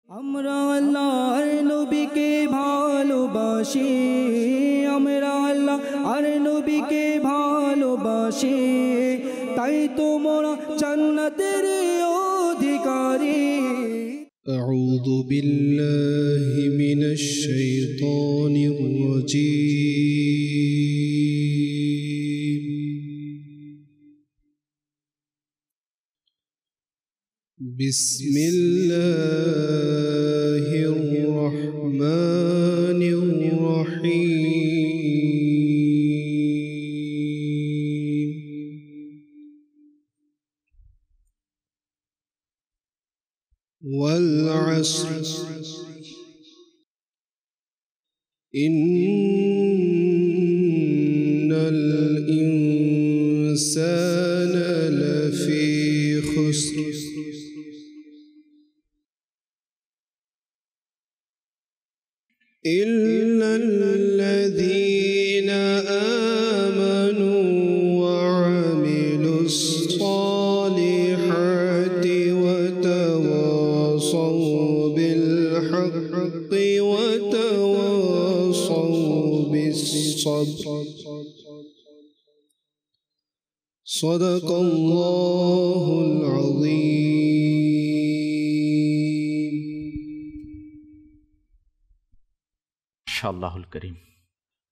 আমরা আল্লাহর নবীকে ভালোবাসি, আমরা আল্লাহর নবীকে ভালোবাসি, তাই তো মোরা জান্নাতের অধিকারী। أعوذ بالله من الشيطان الرجيم. بسم الله الرحمن الرحيم. والعصر إن الإنسان لفي خسر إلا الذين آمنوا وعملوا الصالحات وتواصوا بالحق وتواصوا بالصبر. صدق الله العظيم. ইনশাআল্লাহুল করিম।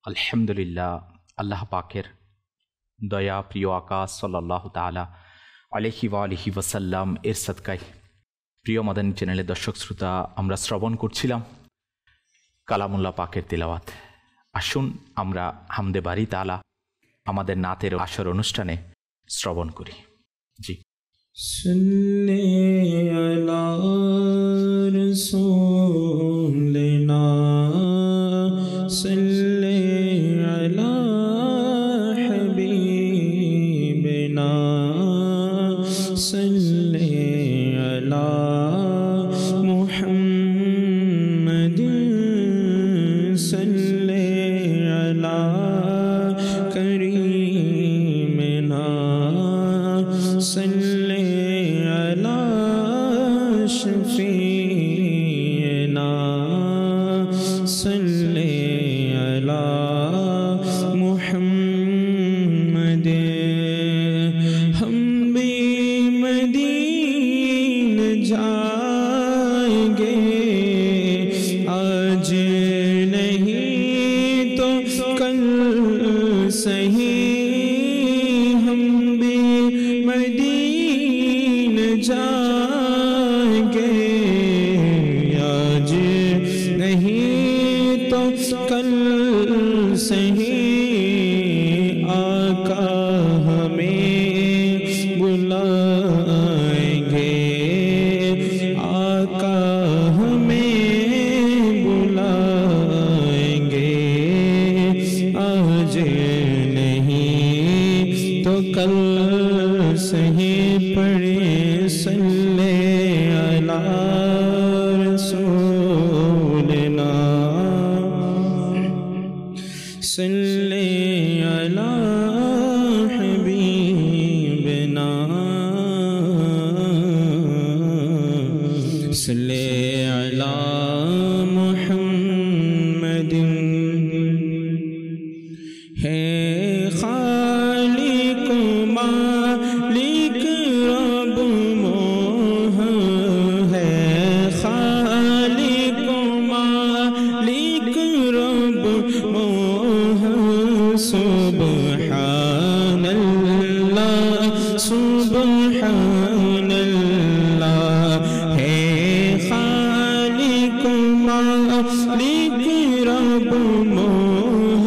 আলহামদুলিল্লাহ, আল্লাহ পাকের দয়া, প্রিয় আকাশ সাল্লাল্লাহু তাআলা আলাইহি ওয়া আলিহি ওয়াসাল্লাম এর সাদকায় প্রিয় মাদানী চ্যানেলের দর্শক শ্রোতা, আমরা শ্রবণ করছিলাম কালামুল্লাহ পাকের তিলাওয়াত। আসুন আমরা হামদে বারি তাআলা আমাদের নাতের আসর অনুষ্ঠানে শ্রবণ করি। জি। সাল্লি আলা রাসূলিনা সাল্লি আলা হাবিবিনা সাল্লি আলা মুহাম্মাদিন সাল্লি আলা করিমিনা সাল্লি আলা শফিনা সাল্লি আলা মুহাম্মাদ। हम भी मदीना जाएंगे, आज नहीं तो कल सही। हम भी मदीना जाएंगे, आज नहीं तो कल सही। आका हमें बुलाएंगे, आका हमें बुलाएंगे, आज नहीं तो कल सही। पढ़े सल्ले अला रसूलिना सल्ले अला हबीबिना सल्ले अला मुहम्मदिन। है खालिक मालिक रब मोह, है खालिक मालिक रब मोह। सुब्हानल्लाह सुब्हानल्लाह। है खालिक मालिक रब मोह,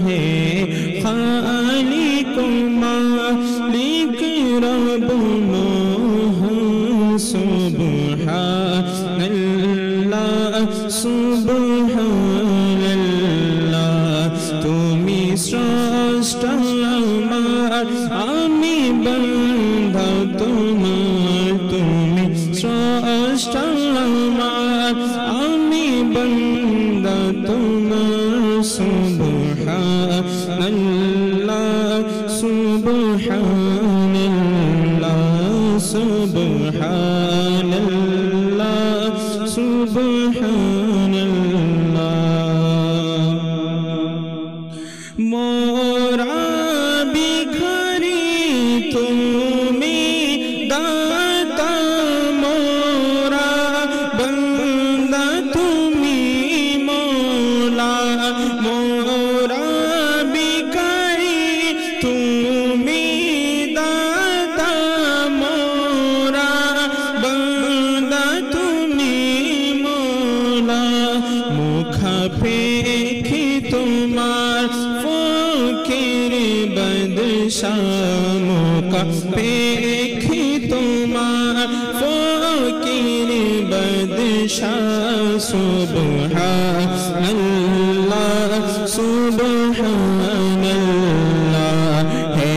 है खालिक मालिक रब मोह। सुब्हानल्लाह सुब्हानल्लाह। তুমি শ্রেষ্ঠ আমার, আমি বান্দা তোমার। তুমি শ্রেষ্ঠ আমার, আমি বান্দা তোমার। সুবহানাল্লাহ সুবহানাল্লাহ সুবহানাল্লাহ সুবহানাল্লাহ মোরা ভিখারি তুমি দাতা মোরা বান্দা তুমি মওলা মোরা ভিখারি তুমি দাতা মোরা বান্দা তুমি মওলা মুখাপেক্ষী তোমার ফকির বাদশাহ মুখাপেক্ষী তোমার ফকির বাদশাহ সুবহানাল্লাহ সুবহানাল্লাহ হে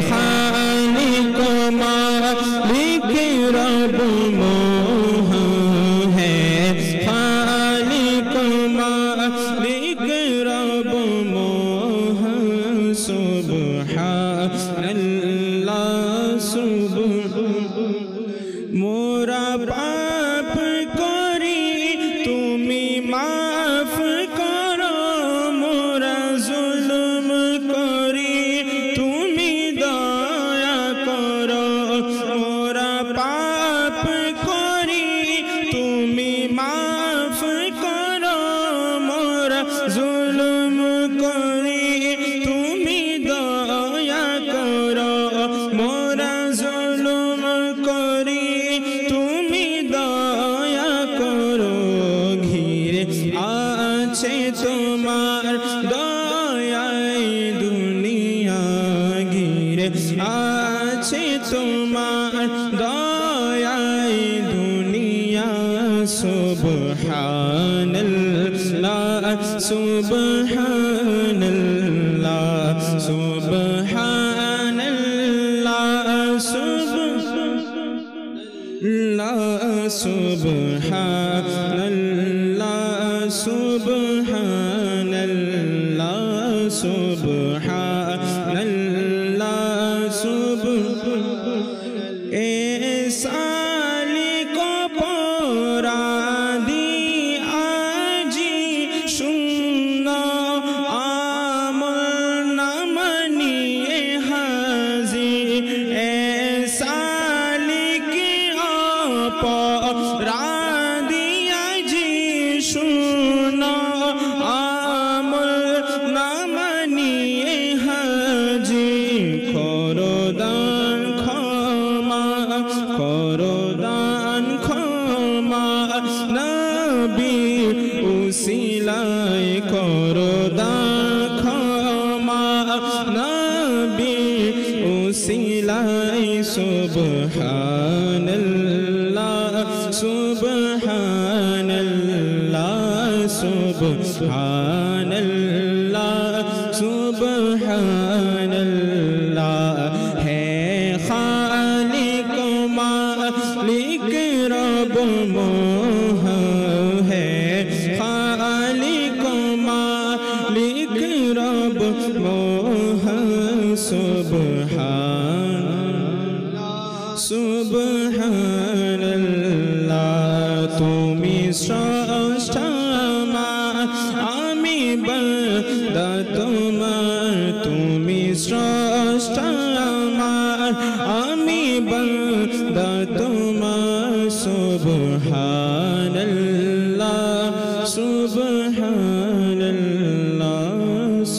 খালিক মালিক রব মোহন হে খালিক মালিক রব মোহন সুবহানাল্লাহ মোরা পাপ করি তুমি মাফ করো মোরা জুলুম করি তুমি দয়া করো মোরা পাপ করি তুমি মাফ করো মোরা জুলুম করি তুমি দয়া করো মোরা জুলুম করি তুমি দয়া করো ঘিরে আছে তোমার দয়ায় দুনিয়া ঘিরে আছে তোমার দয়ায় দুনিয়া সুবহানাল্লাহ সুবহানাল্লাহ সুবহানাল্লাহ সুবহানাল্লাহ সুবহানাল্লাহ সুবহানাল্লাহ সুবহানাল্লাহ এ সালিক পরাদি আজি শূন্য আমল নামনিয়ে হাজির এ সালিক অপরাধী আজি শূন্য আমল নামনিয়ে হাজির করদান ক্ষমা করদান ক্ষমা নবী উসিলায় করদান ক্ষমা নবী উসিলায় সুবহানাল্লাহ সুবহানাল্লাহ সুবহানাল্লাহ সুবহানাল্লাহ হে খালিক মালিক রব মোহন হে খালিক মালিক রব মোহন সুবহানাল্লাহ সুবহানাল্লাহ তুমি স্রষ্টা আমি বান্দা তোমার তুমি স্রষ্টা আমি বান্দা তোমার সুবহানাল্লাহ সুবহানাল্লাহ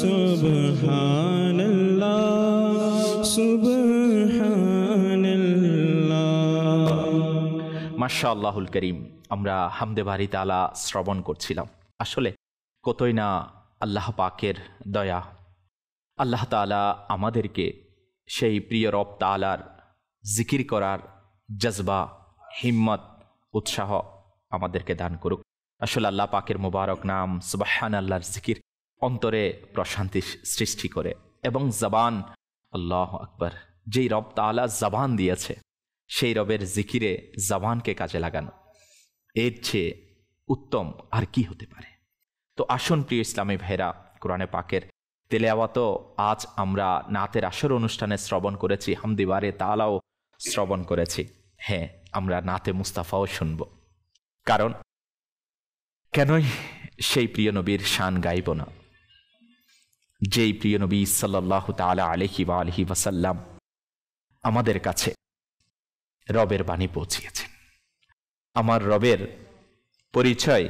সুবহানাল্লাহ সুবহানাল্লাহ মাশাআল্লাহুল করিম। আমরা হামদে বারি তাআলা শ্রবণ করছিলাম। আসলে কতই না আল্লাহ পাকের দয়া। আল্লাহ তাআলা আমাদেরকে সেই প্রিয় রব তাআলার জিকির করার জজবা, হিম্মত, উৎসাহ আমাদেরকে দান করুক। আসলে আল্লাহ পাকের মোবারক নাম সুবহানাল্লাহর জিকির অন্তরে প্রশান্তি সৃষ্টি করে এবং জবান, আল্লাহু আকবার, যেই রব তাআলা জবান দিয়েছে সেই রবের জিকিরে জবানকে কাজে লাগানো, এর চেয়ে উত্তম আর কি হতে পারে। তো আসুন প্রিয় ইসলামী ভাইরা, কোরআনে পাকের তেলাওয়াত আজ আমরা নাতের আসর অনুষ্ঠানে শ্রবণ করেছি, হামদে বারি তাআলাও শ্রবণ করেছি। হ্যাঁ, আমরা নাতে মুস্তাফাও শুনব, কারণ কেনই সেই প্রিয় নবীর শান গাইব না, যেই প্রিয় নবী সাল্লাল্লাহু তাআলা আলাইহি ওয়া আলিহি ওয়াসাল্লাম আমাদের কাছে রবের বাণী পৌঁছিয়েছেন। আমার রবের পরিচয়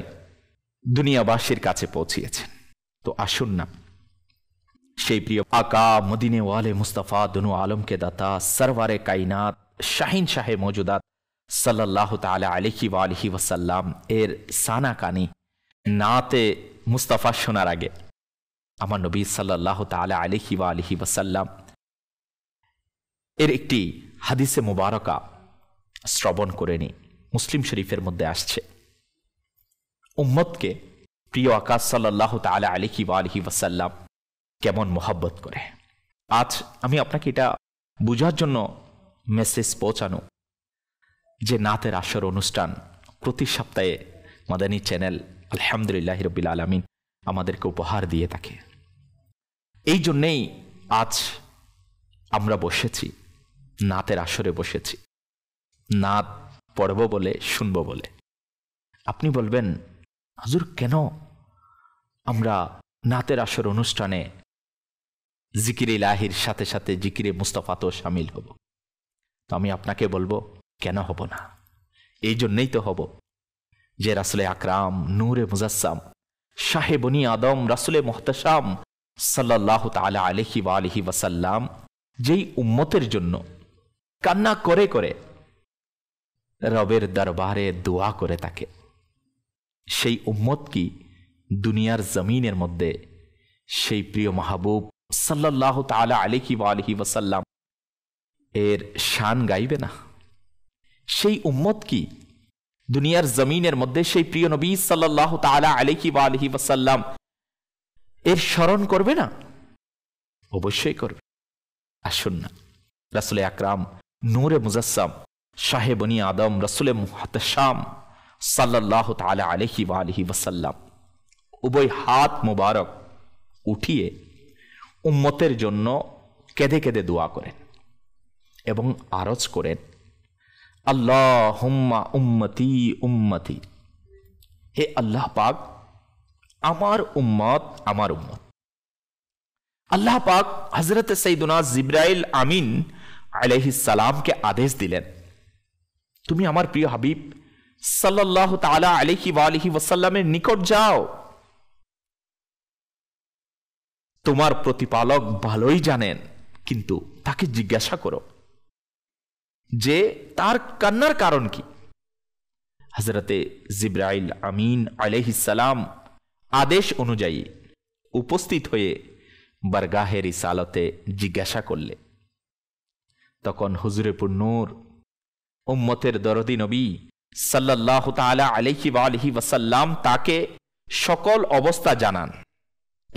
দুনিয়াবাসীর কাছে পৌঁছিয়েছেন। তো আসুন না সেই প্রিয় আকা মদিনে ওয়ালে মুস্তাফা দুনু আলমকে দাতা সরওয়ারে কায়নাত শাহিন শাহে মৌজুদাত সাল্লাল্লাহু তাআলা আলাইহি ওয়া আলিহি ওয়াসাল্লাম এর সানা কানি নাতে মুস্তাফা শোনার আগে আমার নবী সাল্লাল্লাহু তাআলা আলাইহি ওয়া আলিহি ওয়াসাল্লাম এর একটি হাদিসে মুবারকা শ্রবণ করে নি। মুসলিম শরীফের মধ্যে আসছে, উম্মতকে প্রিয় আকাশ সাল্লাল্লাহু তাআলা আলাইহি ওয়া আলিহি ওয়াসাল্লাম কেমন মোহাব্বত করে। আজ আমি আপনাকে এটা বুঝার জন্য মেসেজ পৌঁছানো যে নাতের আসর অনুষ্ঠান প্রতি সপ্তাহে মাদানী চ্যানেল আলহামদুলিল্লাহ রাব্বিল আলামিন আমাদেরকে উপহার দিয়ে থাকে। এই জন্যেই আজ আমরা বসেছি, নাতের আসরে বসেছি, নাত পড়ব বলে, শুনব বলে। আপনি বলবেন, হুজুর কেন আমরা নাতের আসর অনুষ্ঠানে জিকির ইলাহির সাথে সাথে জিকিরে মুস্তাফাতেও শামিল হব? তো আমি আপনাকে বলবো, কেন হব না? এই জন্যই তো হব যে রাসূলে আকরাম নূরে মুজাসসাম শাহে বনি আদম রাসূলে মুহতাশাম সাল্লাল্লাহু তাআলা আলাইহি ওয়া আলিহি ওয়াসাল্লাম যেই উম্মতের জন্য কান্না করে করে রবের দরবারে দোয়া করে থাকে, সেই উম্মত কি দুনিয়ার জমিনের মধ্যে সেই প্রিয় মাহবুব সাল্লাল্লাহু তাআলা আলাইহি ওয়া আলিহি ওয়াসাল্লাম এর শান গাইবে না? সেই উম্মত কি দুনিয়ার জমিনের মধ্যে সেই প্রিয় নবী সাল্লাল্লাহু তাআলা আলাইহি ওয়া আলিহি ওয়াসাল্লাম এর স্মরণ করবে না? অবশ্যই করবে। আসুন না রাসূলে আকরাম নূরে মুজাসসাম শাহে বনি আদম রাসূলে মুহতাশাম সাল্লাল্লাহু তাআলা আলাইহি ওয়া আলিহি ওয়াসাল্লাম উভয় হাত মুবারক উঠিয়ে উম্মতের জন্য কেঁদে কেঁদে দোয়া করেন এবং আরজ করেন, আল্লাহুম্মা উম্মতি উম্মতি, হে আল্লাহ পাক আমার উম্মত আমার উম্মত। আল্লাহ পাক হযরত সাইয়্যিদুনা জিবরাইল আমিন আলাইহিস সালামকে আদেশ দিলেন, তুমি আমার প্রিয় হাবিব সাল্লাল্লাহু তাআলা আলাইহি ওয়া আলিহি ওয়াসাল্লামের নিকট যাও। তোমার প্রতিপালক ভালোই জানেন, কিন্তু তাকে জিজ্ঞাসা করো যে তার কান্নার কারণ কি। হযরতে জিবরাইল আমিন আলাইহিস সালাম আদেশ অনুযায়ী উপস্থিত হয়ে বারগাহে রিসালতে জিজ্ঞাসা করলে, তখন হুজুরে পুন্নূর উম্মতের দরদি নবী সাল্লাল্লাহু তাআলা আলাইহি ওয়া আলিহি ওয়াসাল্লাম তাকে সকল অবস্থা জানান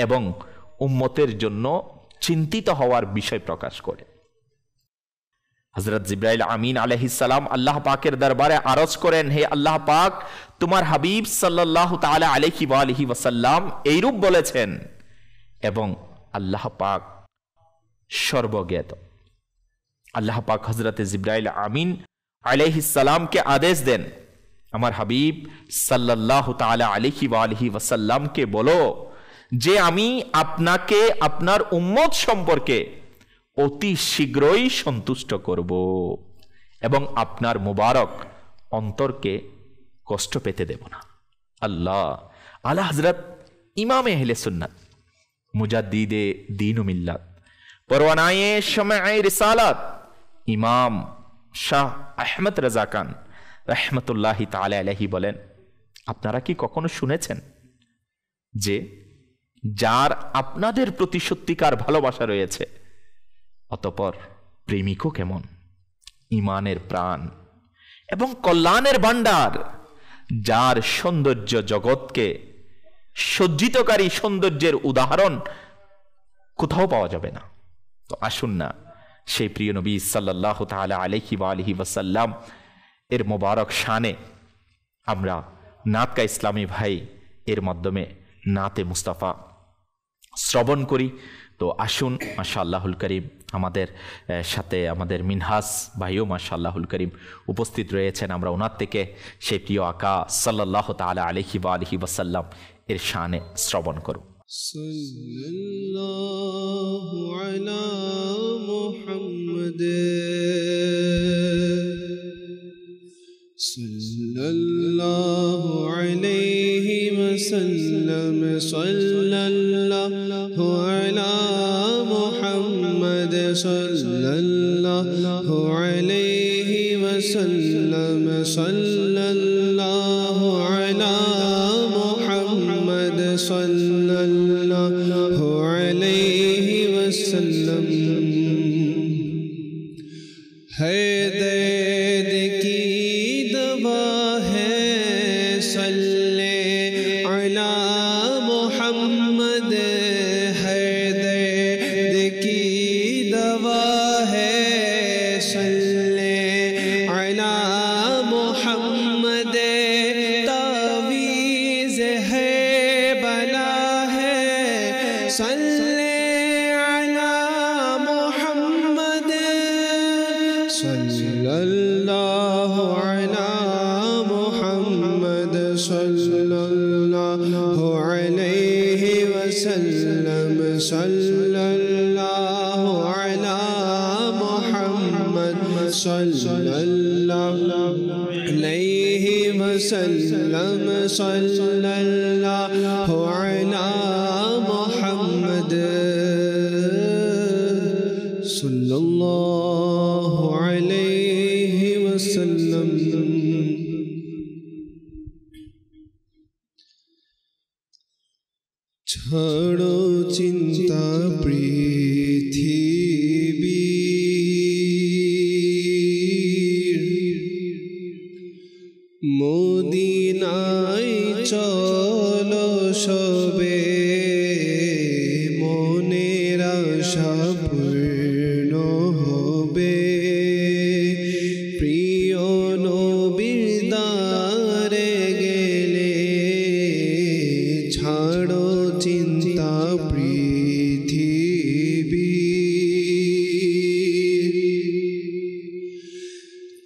এবং উম্মতের জন্য চিন্তিত হওয়ার বিষয় প্রকাশ করে। হযরত জিবরাইল আমিন আলাইহিস সালাম আল্লাহ পাকের দরবারে আরজ করেন, হে আল্লাহ পাক তোমার হাবিব সাল্লাল্লাহু তাআলা আলাইহি ওয়া আলিহি ওয়াসাল্লাম এইরূপ বলেছেন এবং আল্লাহ পাক সর্বজ্ঞাত। আল্লাহ পাক হযরতে জিবরাইল আমিন আলাইহিস সালামকে আদেশ দেন, আমার হাবিব সাল্লাল্লাহু তাআলা আলাইহি ওয়া আলিহি ওয়াসাল্লামকে বলো যে আমি আপনাকে আপনার উম্মত সম্পর্কে অতি শীঘ্রই সন্তুষ্ট করব এবং আপনার মুবারক অন্তরকে কষ্ট পেতে দেব না। আল্লাহ আলা হযরত ইমামে আহলে সুন্নাত মুজাদ্দিদে দ্বীন ও মিল্লাত পরওয়ানায়ে শামঈ রিসালাত ইমাম শাহ আহমদ রাজা খান রাহমাতুল্লাহি তাআলা আলাইহি বলেন, আপনারা কি কখনো শুনেছেন যে যার আপনাদের প্রতি সত্যিকার ভালোবাসা রয়েছে অতঃপর প্রেমিকও কেমন ঈমানের প্রাণ এবং কল্যাণের ভান্ডার, যার সৌন্দর্য জগৎকে সজ্জিতকারী সৌন্দর্যের উদাহরণ কোথাও পাওয়া যাবে না। তো আসুন না সেই প্রিয় নবী সাল্লাল্লাহু তাআলা আলাইহি ওয়া আলিহি ওয়াসাল্লাম এর মোবারক শানে আমরা নাতকা ইসলামী ভাই এর মাধ্যমে নাতে মুস্তাফা শ্রবণ করি, তো আসুন মাশাআল্লাহুল করিম আমাদের সাথে আমাদের মিনহাজ ভাইও মাশাআল্লাহুল করিম উপস্থিত রয়েছেন। আমরা ওনার থেকে সেই প্রিয় আকা সাল্লাল্লাহু তাআলা আলাইহি ওয়া আলিহি ওয়াসাল্লাম এর শানে শ্রবণ করব। সাল্লাল্লাহু আলা মুহাম্মাদ সাল্লাল্লাহু আলাইহি ওয়াসাল্লাম সাল্লাল্লাহু আলা মুহাম্মাদ সাল্লাল্লাহু আলাইহি ওয়াসাল্লাম সাল্লাল্লাহু আলা মুহাম্মাদ সাল্লাল্লাহু আলাইহি ওয়াসাল্লাম है दर्द की दवा है सल्ले अला मुहम्मद है दर्द की दवा है सल्ले अला मुहम्मद तावीज़ है बला है सल्ले अला मुहम्मद सल्लल्लाहु अला मुहम्मद सल्लल्लाहु अलैहि वसल्लम सल्लल्लाहु अला मुहम्मद सल्लल्लाहु अलैहि वसल्लम सल्लल्लाहु अला मुहम्मद सल्लल्लाहु अलैहि वसल्लम। ছাড়ো চিন্তা পৃথিবীর মদিনায় চলো সবে মনের আশা পূর্ণ হবে প্রিয় নবীর দ্বারে গেলে ছাড়ো চিন্তা পৃথিবীর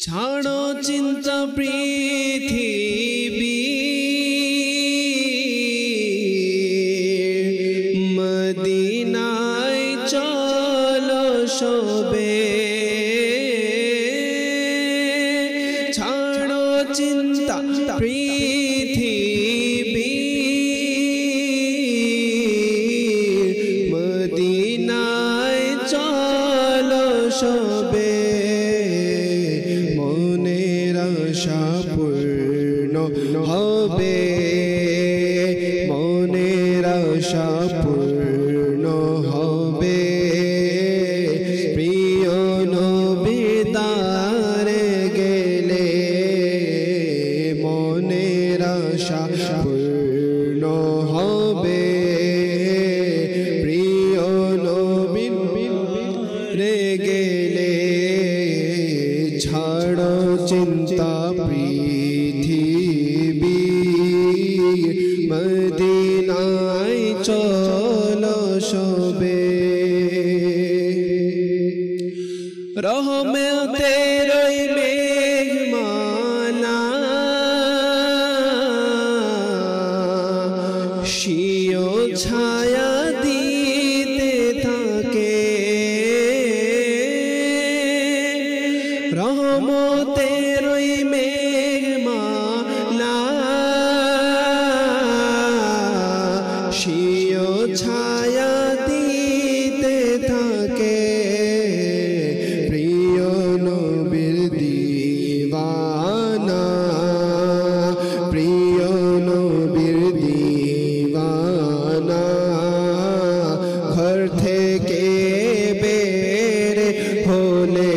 ছাড়ো চিন্তা পৃথিবীর মদিনায় চলো সবে ছাড়ো চিন্তা পৃথিবীর মদিনায় চলো সবে মনের আশা পূর্ণ হবে মনের আশা পূর্ণ হবে প্রিয় নবীর দ্বারে গেলে মনের আশা পূর্ণ হবে প্রিয় নবীর রে গেলে ছাড়ো চিন্তা পৃথিবী মদিনায় চলো সবে রহমতের মেহমানা শিও ছায়া দিতে থাকে রহমতের মেহমানা শিও ছায়া দিতে থাকে প্রিয় নবীর দিওয়ানা প্রিয় নবীর দিওয়ানা ঘর থেকে বের হলে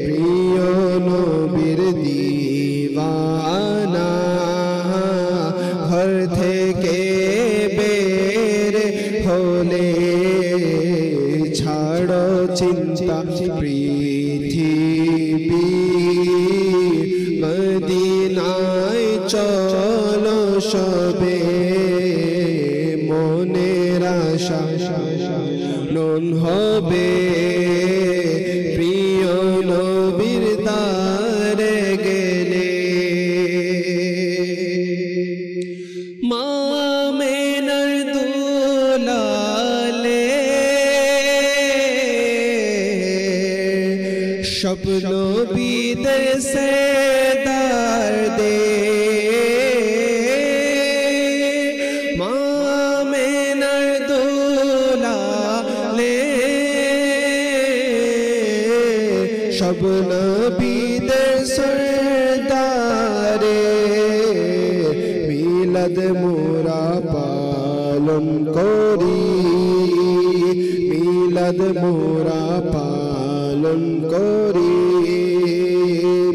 প্রিয় নবীর দিওয়ানা ঘর থেকে বের হলে ছাড়ো চিন্তা পৃথিবী মদিনায় চলো সবে মনের আশা মন হবে প্রিয় নবীর দ্বারে গেলে। মা আমিনার দুলালে স্বপ্ন বিদেশে দার দে। মা আমিনার দুলালে স্বপ্ন বিদেশে দারে মিলাদ মোরা পালন করি। মিলাদ মোরা পালন করি।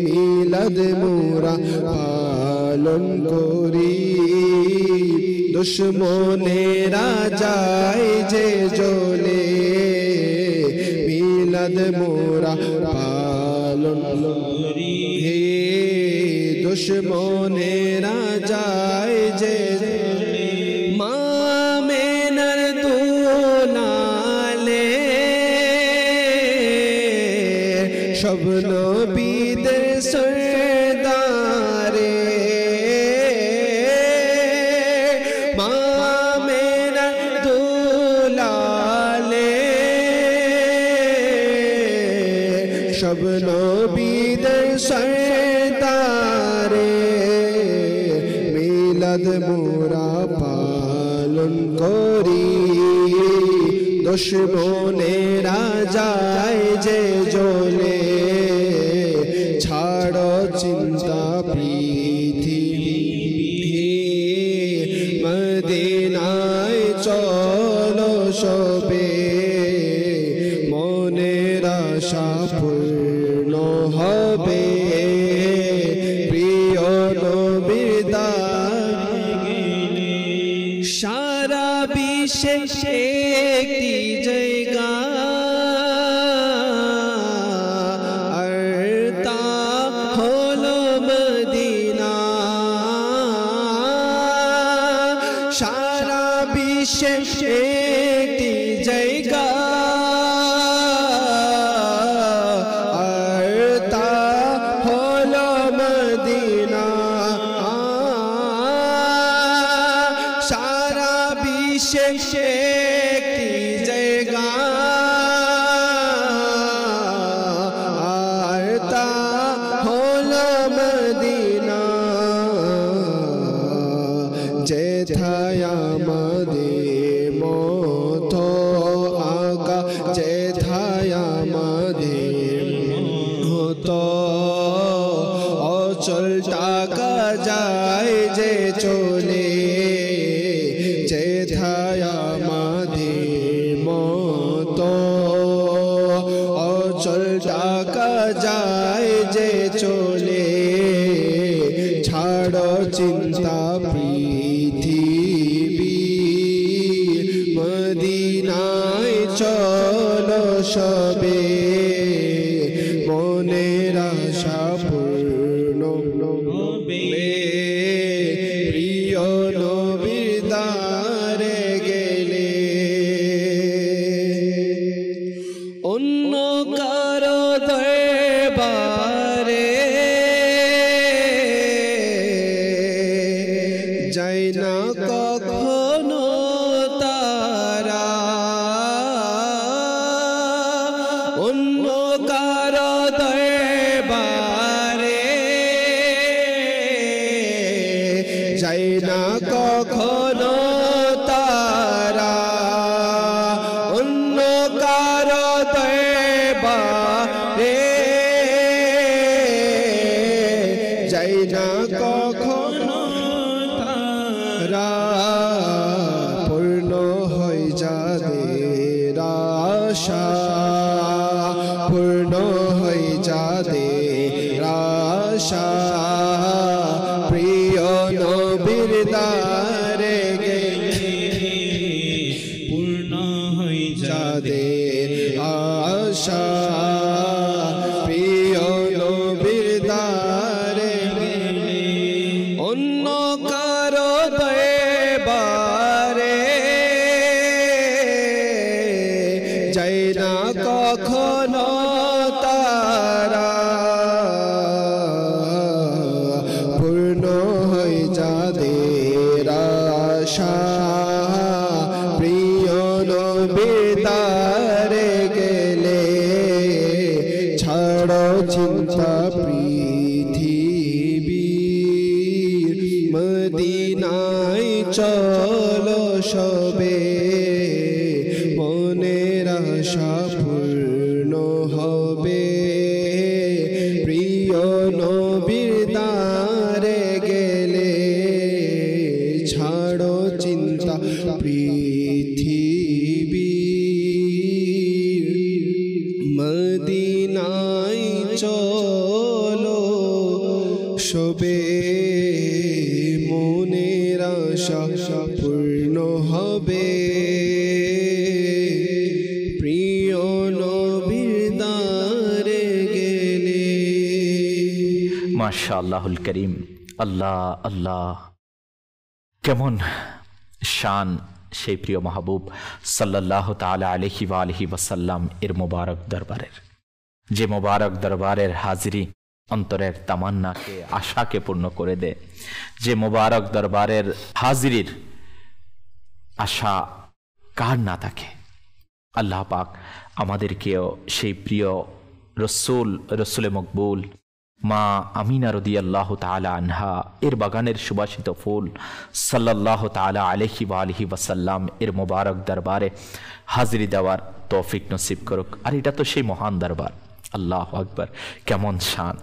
মিলাদ মোরা পালন করি। দুশ্মনেরা যায় যে জ্বলে মিলাদ মোরা পালন করি। হে দুশ্মনেরা যায় যে মা আমিনার দুলালে সব নবীদের সরদারে। মা আমিনার দুলালে সব নবীদের সরদারে মিলাদ মোরা পালন করি। দুশ্মনেরা যায় যে জ্বলে ছাড়ো চিন্তা পৃথিবী মদিনায় চলো সবে মনের আশা পূর্ণ হবে প্রিয় নবীর দ্বারে গেলে। সারা বিশ্বে একটি জায়গা আর তা হলো মদিনা। সারা বিশ্বে একটি জায়গা আর তা হলো মদিনা। সারা বিশ্বে একটি জায়গা আর তা হলো মদিনা। যেথায় আমাদের মতো আগা যেথায় আমাদের মতো অচল টাকা যায় যে চলে। যেথায় আমাদের মতো অচল টাকা যায় যে চলে ছাড়ো চিন্তা পৃথিবী মদিনায় চলো সবে মনের আশা পূর্ণ হবে প্রিয় নবীর দ্বারে গেলে। অন্য কারো দরবারে যাই না কখনো তারা। অন্য কারো দরবারে যাই না কখনো তারা। অন্য কারো দরবারে যাই না কখনো তারা। পূর্ণ হয়ে যাদের আশা পূর্ণ হয়ে যাদের আশা প্রিয় নবীর দ্বারে গেলে। পূর্ণ হয়ে যাদের আশা প্রিয় নবীর দ্বারে গেলে। অন্য কারো দরবারে আশা প্রিয় নবীর দ্বারে গেলে ছাড়ো চিন্তা পৃথিবীর মদিনায় চলো সবে মনের আশা পূর্ণ হবে প্রিয় নবীর দ্বারে গেলে ছাড়ো চিন্তা পৃথিবীর মদিনায় চলো সবে মনের আশা পূর্ণ হবে প্রিয় নবীর দ্বারে গেলে। মাশাআল্লাহুল করিম। আল্লাহ আল্লাহ, কেমন শান সেই প্রিয় মাহবুব সাল্লাল্লাহু তাআলা আলাইহি ওয়া আলিহি ওয়াসাল্লাম এর মোবারক দরবারের, যে মোবারক দরবারের হাজিরি অন্তরের তামান্নাকে আশাকে পূর্ণ করে দেয়, যে মোবারক দরবারের হাজিরির আশা কার না থাকে। আল্লাহ পাক আমাদেরকেও সেই প্রিয় রসুলে মকবুল মা আমিনা রাদিয়াল্লাহু তাআলা আনহা এর বাগানের সুবাসিত ফুল সাল্লাল্লাহু তাআলা আলাইহি ওয়া আলিহি ওয়াসাল্লাম এর মোবারক দরবারে হাজিরি দেওয়ার তৌফিক নসিব করুক। আর এটা তো সেই মহান দরবার, আল্লাহু আকবার, কেমন শান,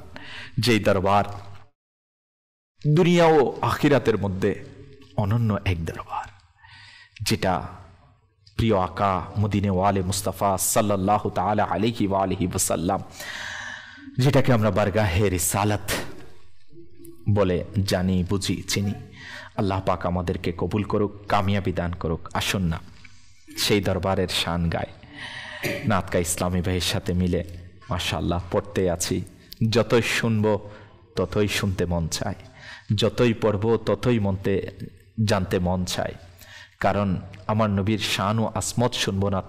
যেই দরবার দুনিয়া ও আখিরাতের মধ্যে অনন্য এক দরবার, যেটা প্রিয় আকা মদিনে ওয়ালে মুস্তাফা সাল্লাল্লাহু তাআলা আলাইহি ওয়া আলিহি ওয়াসাল্লাম, যেটাকে আমরা বারগাহে রিসালাত বলে জানি, বুঝি, চিনি। আল্লাহ পাক আমাদেরকে কবুল করুক, কামিয়াবি দান করুক। আসুন না সেই দরবারের শান গায়। নাতকা ইসলামী ভাইয়ের সাথে মিলে মাশাআল্লাহ পড়তে আছি, যতই শুনবো ততই শুনতে মন চায়, যতই পড়বো ততই জানতে মন চায়। কারণ আমার নবীর শান ও আসমত শুনবো না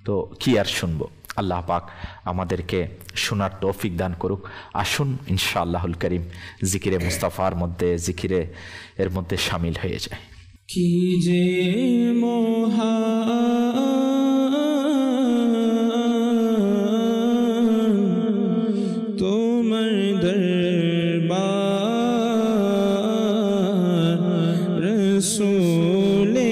তো কি আর শুনবো। আল্লাহ পাক আমাদেরকে শোনার তৌফিক দান করুক। আসুন ইনশাআল্লাহুল করিম জিকিরে মুস্তাফার মধ্যে, জিকিরে এর মধ্যে শামিল হয়ে যায়। কি যে মহান তোমার দরবার রসূলে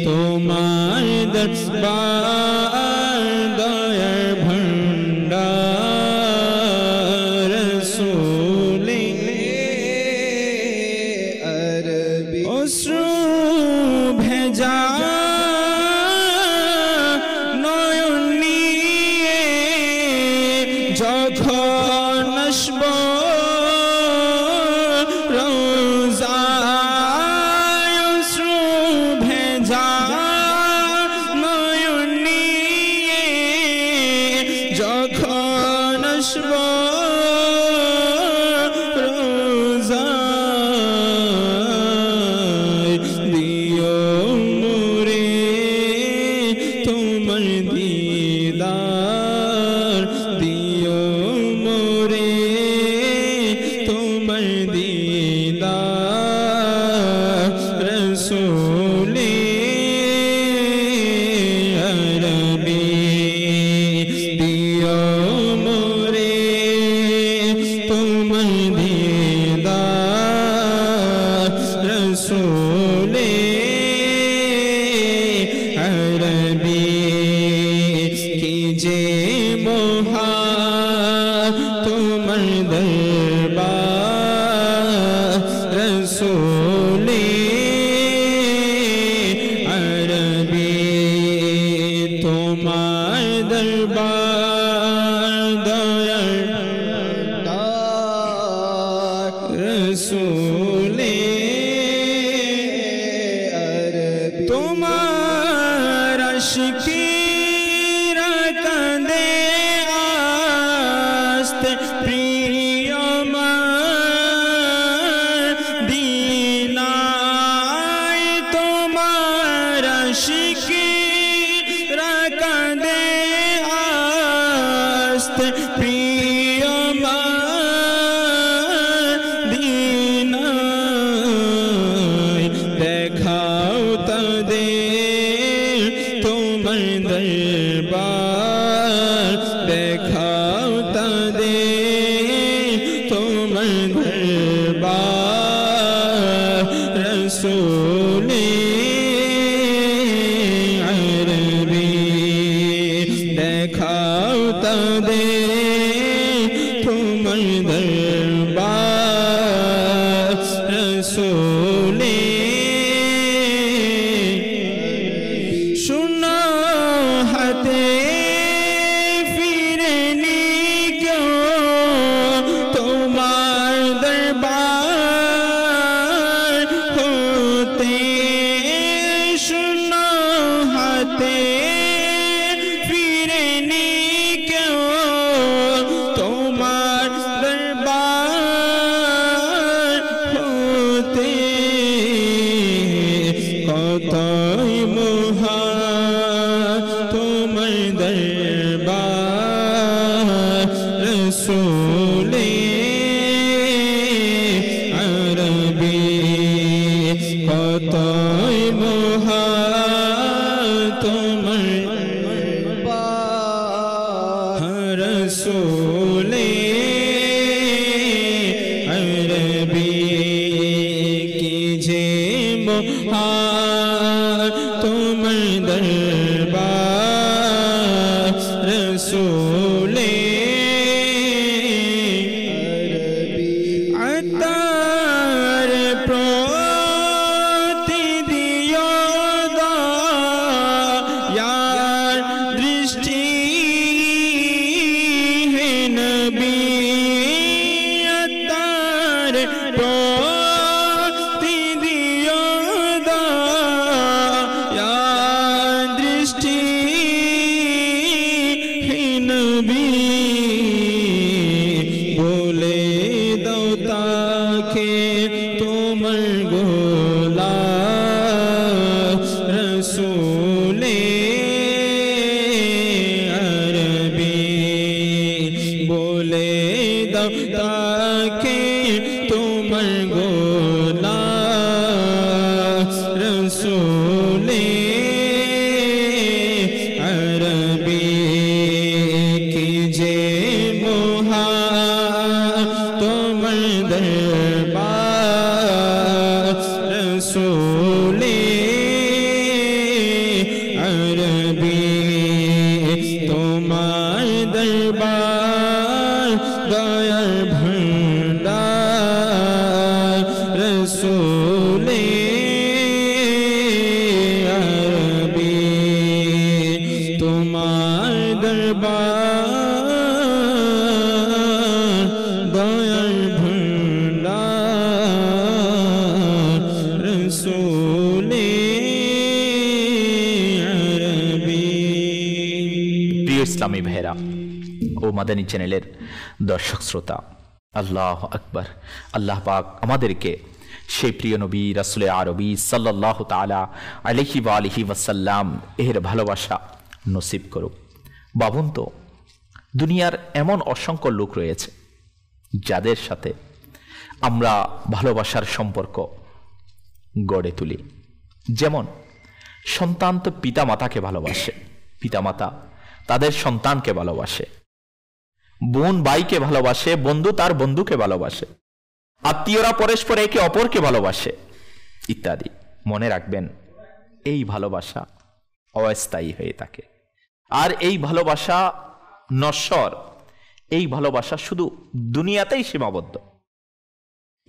তোমার দরবার দয়ার ভান্ডার রসূলে আরবি অশ্রু ভেজা নয়ন নিয়ে যখন আসব রোজায় অশ্রু ভেজা নয়ন নিয়ে যখন আসব রোজায় দিও মোরে তোমার দিদার দিও মোরে তোমার দিদার রসূলে আরবি দিও মোরে তোমার দিদার রসূলে আরবি কি যে মহা তোমার দরবার রসূলে আরবি তোমার দরবার দয়ার রসূলে আরবি তোমার আশিকিরা কাঁদে আস্তে প্রিয় আমার দিনায় তোমার আশিকিরা কাঁদে আস্তে প্রিয় আমার দিনায় দেখাও তাদের তোমার দরবার দেখাও তাদের তোমার দরবার রসূলে আরবি দেখাও তাদের তোমার দরবার রসূলে শূন্য হাতে ফিরে নি কেউ তোমার দরবার হতে শূন্য হাতে ফিরে নি কেউ তোমার দরবার হতে কতই মহা তোমার দরবার রসূলে আরবি কতই মহা তোমার রসূলে আরবি কি যে মহা তোমার দরবার রসূলে আতার প্রতিদিয় দয়ার দৃষ্টি হে নবী আতার প্রতিদিয় দয়ার দৃষ্টি হে নবী বলে দাও তাকে তোমার গোলাম রসূলে আরবি বলে দাও তাকে তোমার গোলাম রসূলে আরবি কি যে মহা তোমার দরবার রসূলে ইসলামী ভাইরা ও মাদানী চ্যানেলের দর্শক শ্রোতা, আল্লাহ আকবার। আল্লাহ পাক আমাদেরকে সেই প্রিয় নবী রাসূলে আরবি সাল্লাল্লাহু তাআলা আলাইহি ওয়া আলিহি ওয়াসাল্লাম এর ভালোবাসা নসিব করুক। ভাবুন তো, দুনিয়ার এমন অসংখ্য লোক রয়েছে যাদের সাথে আমরা ভালোবাসার সম্পর্ক গড়ে তুলি। যেমন সন্তান তো পিতা মাতাকে ভালোবাসে, পিতামাতা তাদের সন্তানকে ভালোবাসে, বোন ভাইকে ভালোবাসে, বন্ধু তার বন্ধুকে ভালোবাসে, আত্মীয়রা পরস্পর একে অপরকে ভালোবাসে ইত্যাদি। মনে রাখবেন, এই ভালোবাসা অস্থায়ী হয়ে থাকে, আর এই ভালোবাসা নশ্বর, এই ভালোবাসা শুধু দুনিয়াতেই সীমাবদ্ধ।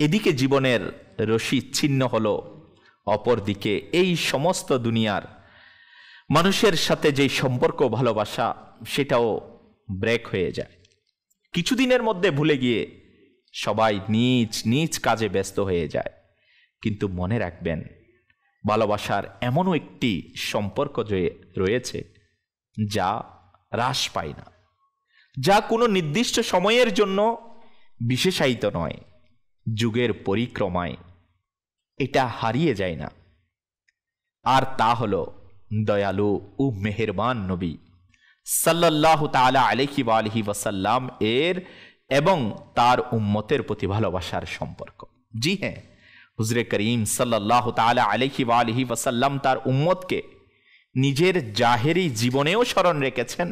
এদিকে জীবনের রশি ছিন্ন হলো, অপরদিকে এই সমস্ত দুনিয়ার মানুষের সাথে যে সম্পর্ক ভালোবাসা সেটাও ব্রেক হয়ে যায়। কিছুদিনের মধ্যে ভুলে গিয়ে সবাই নিজ নিজ কাজে ব্যস্ত হয়ে যায়। কিন্তু মনে রাখবেন, ভালোবাসার এমনও একটি সম্পর্ক রয়েছে যা হ্রাস পায় না, যা কোনো নির্দিষ্ট সময়ের জন্য বিশেষায়িত নয়, যুগের পরিক্রমায় এটা হারিয়ে যায় না। আর তা হলো দয়ালু ও মেহেরবান নবী সাল্লাল্লাহু তাআলা আলাইহি ওয়া আলিহি ওয়াসাল্লাম এর এবং তার উম্মতের প্রতি ভালোবাসার সম্পর্ক। জি হ্যাঁ, হুজুরে করিম সাল্লাল্লাহু তাআলা আলাইহি ওয়া আলিহি ওয়াসাল্লাম তার উম্মতকে নিজের জাহেরি জীবনেও স্মরণ রেখেছেন,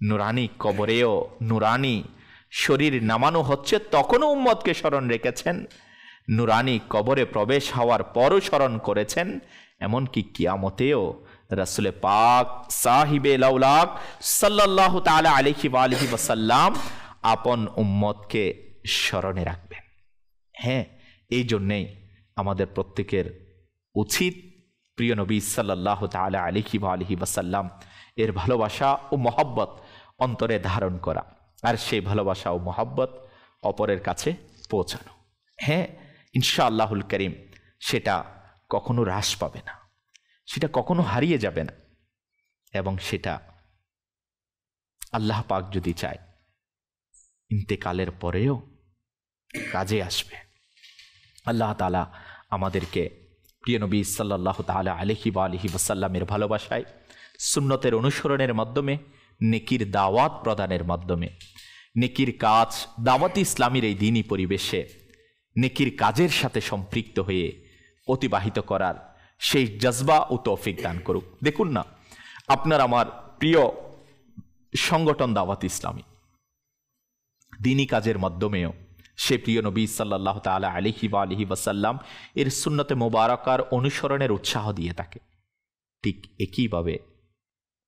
নুরানি কবরেও নুরানি শরীর নামানো হচ্ছে তখনও উম্মতকে স্মরণ রেখেছেন, নুরানি কবরে প্রবেশ হওয়ার পরও স্মরণ করেছেন, এমনকি কিয়ামতেও রাসূলে পাক সাহিবে লাউলাক সাল্লাল্লাহু তাআলা আলাইহি ওয়া আলিহি ওয়াসাল্লাম আপন উম্মতকে স্মরণে রাখবেন। হ্যাঁ, এই জন্যেই আমাদের প্রত্যেকের উচিত প্রিয় নবী সাল্লাল্লাহু তাআলা আলাইহি ওয়া আলিহি ওয়াসাল্লাম এর ভালোবাসা ও মহব্বত অন্তরে ধারণ করা, আর সেই ভালোবাসা ও মহব্বত অপরের কাছে পৌঁছানো। হ্যাঁ, ইনশাআল্লাহুল করিম সেটা কখনো হ্রাস পাবে না, সেটা কখনো হারিয়ে যাবে না, এবং সেটা আল্লাহ পাক যদি চায় ইন্তেকালের পরেও কাজে আসবে। আল্লাহ তাআলা আমাদেরকে প্রিয় নবী সাল্লাল্লাহু তাআলা আলাইহি ওয়া আলিহি ওয়াসাল্লামের ভালোবাসায়, সুন্নতের অনুসরণের মাধ্যমে, নেকির দাওয়াত প্রদানের মাধ্যমে, নেকির কাজ দাওয়াত ইসলামীর এই দ্বীনি পরিবেশে নেকির কাজের সাথে সম্পৃক্ত হয়ে অতিবাহিত করার সেই জজবা ও তৌফিক দান করুক। দেখুন না, আপনার আমার প্রিয় সংগঠন দাওয়াত ইসলামী দ্বীনি কাজের মাধ্যমেও সে প্রিয় নবী সাল্লাল্লাহু তাআলা আলাইহি ওয়া আলিহি ওয়াসাল্লাম এর সুন্নতে মুবারাকার অনুসরণের উৎসাহ দিয়ে থাকে। ঠিক একইভাবে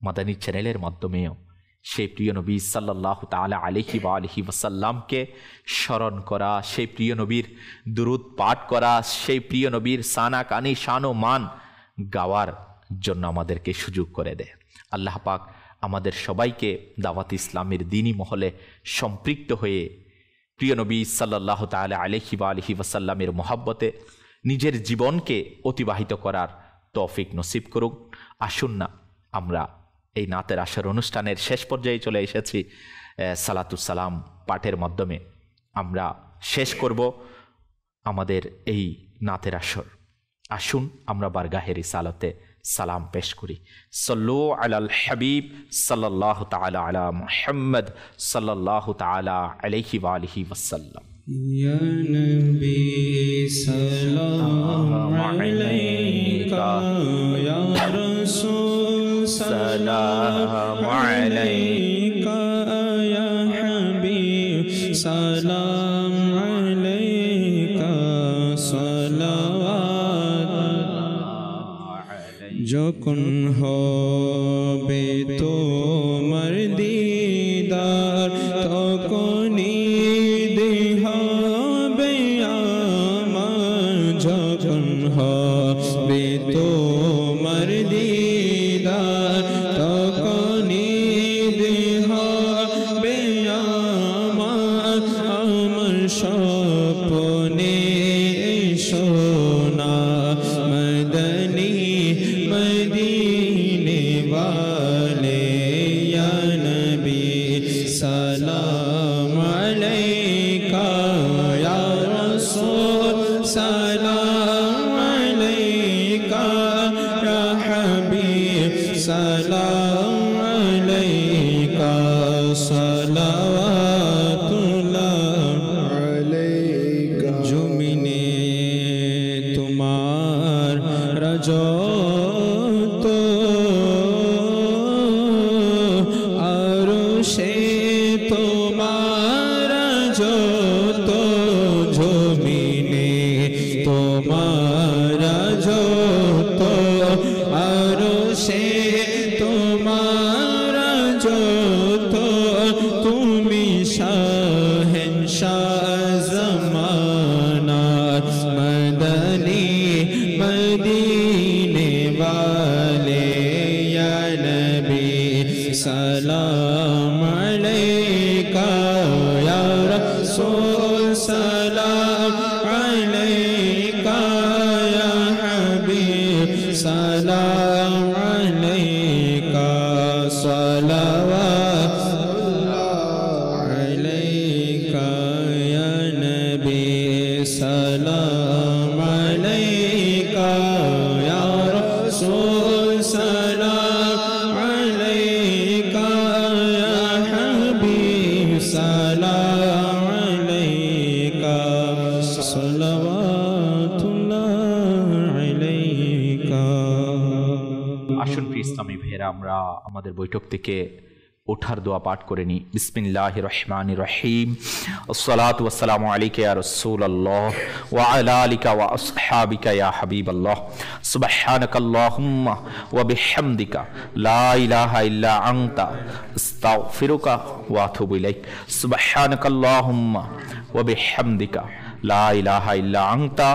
মাদানী চ্যানেলের মাধ্যমেও সেই প্রিয় নবী সাল্লাল্লাহু তাআলা আলাইহি ওয়া আলিহি ওয়াসাল্লামকে স্মরণ করা, সেই প্রিয় নবীর দুরূদ পাঠ করা, সেই প্রিয় নবীর সানা কানি শান ও মান গাওয়ার জন্য আমাদেরকে সুযোগ করে দেয়। আল্লাহ পাক আমাদের সবাইকে দাওয়াত ইসলামের দ্বীনি মহলে সম্পৃক্ত হয়ে প্রিয় নবী সাল্লাল্লাহু তাআলা আলাইহি ওয়া আলিহি ওয়াসাল্লামের মহব্বতে নিজের জীবনকে অতিবাহিত করার তৌফিক নসিব করুক। আসুন না, আমরা এই নাতের আসর অনুষ্ঠানের শেষ পর্যায়ে চলে এসেছি। সালাতুস সালাম পাঠের মাধ্যমে আমরা শেষ করব আমাদের এই নাতের আসর। আসুন আমরা বারগাহে রিসালাতে সালাম পেশ করি। সল্লু আলাল হাবিব সাল্লাল্লাহু তাআলা আলা মুহাম্মদ সাল্লাল্লাহু তাআলা আলাইহি ওয়া আলিহি ওয়াসাল্লাম। ইয়া নবী সালাম আলাইকা, ইয়া রাসূল সালাম আলাইকা, ইয়া হাবিব সালাম আলাইকা, যখন হবে তোমার দিদার তখনই হবে আমার, যখন হবে তোমার দিদার তখনই হবে আমার, আমার স্বপ্নে সোনা মদনী মদিনে वाले या या हबीब सलाम अलैका सलावतुल्लाह अलैका जुमिने तुम्हार रजो तो अरुशे तुम्हारा जो तो जुमिने तुम्हारा जो तो अरुशे तुम्हारा जो तो तुमी शहंशाह ज़माना मदनी मदीने वाले या नबी सलाम अलैका या रसूल सलाम अलैका या हबीब सलाम अलैका सलावतुल्लाह अलैका या नबी सलाम अलैका या रसूल सलाम अलैका या हबीब सलाम अलैका सलावतुल्लाह अलैका। আসুন প্রিয় ইসলামী ভাইয়েরা, আমরা আমাদের বৈঠক থেকে ওঠার দোয়া পাঠ করে নিই। বিসমিল্লাহির রহমানির রহিম। আসসালাতু ওয়াসসালামু আলাইকা ইয়া রাসূলুল্লাহ ওয়া আলা আলিকা ওয়া আসহাবিকা ইয়া হাবিবাল্লাহ। সুবহানাকাল্লাহুম্মা ওয়া বিহামদিকা লা ইলাহা ইল্লা আনতা আস্তাগফিরুকা ওয়া আতুবু ইলাইক। সুবহানাকাল্লাহুম্মা ওয়া বিহামদিকা লা ইলাহা ইল্লা আনতা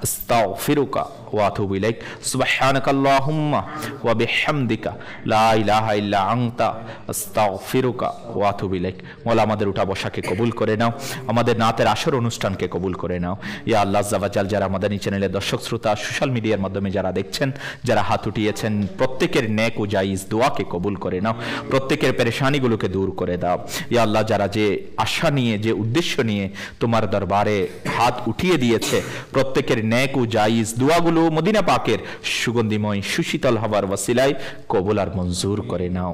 আস্তাগফিরুকা ওয়া আতুবু ইলাইক। সুবহানাকাল্লাহুম্মা ওয়া বিহামদিকা লা ইলাহা ইল্লা আনতা আস্তাগফিরুকা ওয়া আতুবু ইলাইক। মোলা আমাদের উঠা বসাকে কবুল করে নাও, আমাদের নাতের আসর অনুষ্ঠানকে কবুল করে নাও। ইয়া আল্লাহ আযজা ওয়া জাল, যারা মাদানী চ্যানেলের দর্শক শ্রোতা, সোশ্যাল মিডিয়ার মাধ্যমে যারা দেখছেন, যারা হাত উঠিয়েছেন, প্রত্যেকের নেক ও জায়েজ দোয়াকে কবুল করে নাও, প্রত্যেকের পেরেশানিগুলোকে দূর করে দাও। ইয়া আল্লাহ, যারা যে আশা নিয়ে, যে উদ্দেশ্য নিয়ে তোমার দরবারে হাত উঠিয়ে দিয়েছে, প্রত্যেকের নেক ও জায়েজ দোয়াগুলো মদিনা পাকের সুগন্ধিময় সুশীতল হওয়ার ওয়াসিলায় কবুল আর মঞ্জুর করে নাও।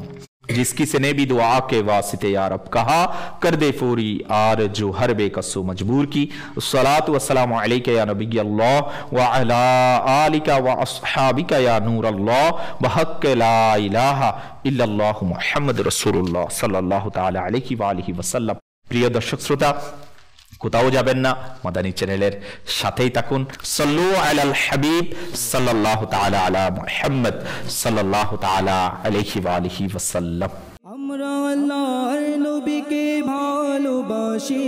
जिसकी से ने भी दुआ के वास्ते या रब कहा कर दे पूरी आरज़ू हर बेकसो मजबूर की। सलातु वस्सलामु अलैका या नबी अल्लाह व अला आलिका व अस्हाबिका या नूर अल्लाह व हक़्क़ ला इलाहा इल्लल्लाहु मुहम्मद रसूलुल्लाह सल्लल्लाहु ताला अलैहि व आलिहि वसल्लम। प्रिय दर्शक श्रोता, কোথাও যাবেন না, মাদানী চ্যানেলের সাথেই থাকুন। সাল্লু আলাল হাবিব সাল্লাল্লাহু তাআলা আলা মুহাম্মদ সাল্লাল্লাহু তাআলা আলাইহি ওয়া আলিহি ওয়াসাল্লাম। আমরা আল্লাহর নবীকে ভালোবাসি,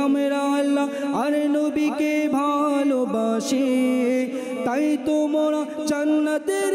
আমরা আল্লাহর নবীকে ভালোবাসি, তাই তো মোরা জান্নাতের